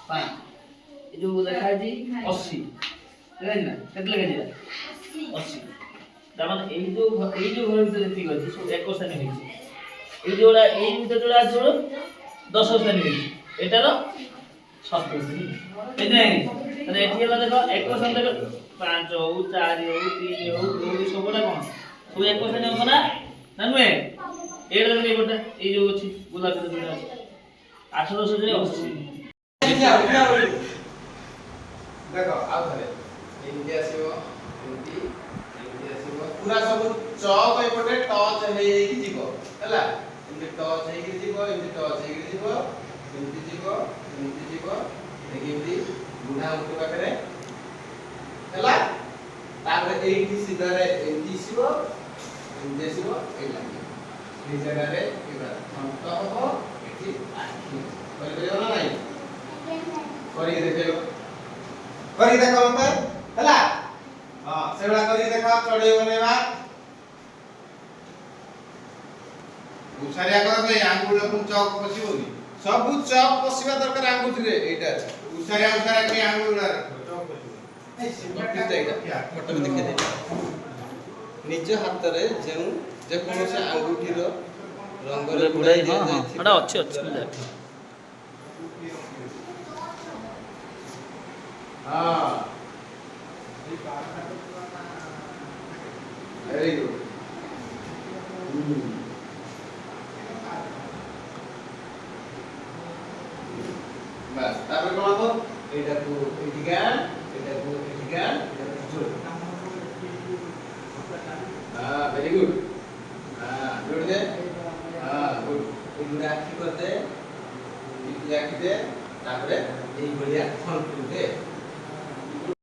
5 এই যে লেখা আছে 80 ঠিক আছে না কেটে লেখা আছে 80 তার মানে এই যে ঘরের ভিতরে ঠিক আছে সব 21 শ্রেণী হয়েছে এই জোড়া এই ভিতরে জোড়া আছে 10 শ্রেণী হয়েছে এটারও 17 শ্রেণী এই যে তাহলে এটি হলো দেখো 21 শ্রেণী দেখো 5 হউ 4 হউ 3 হউ 2 সবটা কোন সব 21 শ্রেণী হবে না জানবে এর দেখো এইটা এই যে আছে গোলাপি জোড়া আছে 18 শ্রেণী 80 देखो आउ थरे एमती आसीबो एमती आसीबो पूरा सब चौक एपटे टच हे कि जीवो हला एमती टच हे कि जीवो एमती टच हे कि जीवो एमती जीवो देखि एमती बुढ़ा उठ पाखरे हला तापर एठी सीधा रे एमती आसीबो ए लागी ए जगह रे एबा अंत हबो एठी आखि करि देबो ना नाही करि देखियो करी देखा मत हला हां सेबड़ा करी देखा चढ़े बनेबा उसारिया कर भाई आंगुल को चौक पसिबो नि सब चौक पसिबा दरकार आंगुठी रे एटा उसारिया के आंगुल रे चौक पसिबो ए सिम्पल एटा फोटो में देखे दे निज हाथ रे जेउ जे कोनो से आंगुठी रो रंग रे बुढ़ाई हां हां एटा अच्छे हाँ वेरी गुड बस तापर कोन हबो एटा को जोड़ हां वेरी गुड हां जोड़ दे हां गुड ए गुड आखि कर दे आखि दे तापर ए बढ़िया फल दे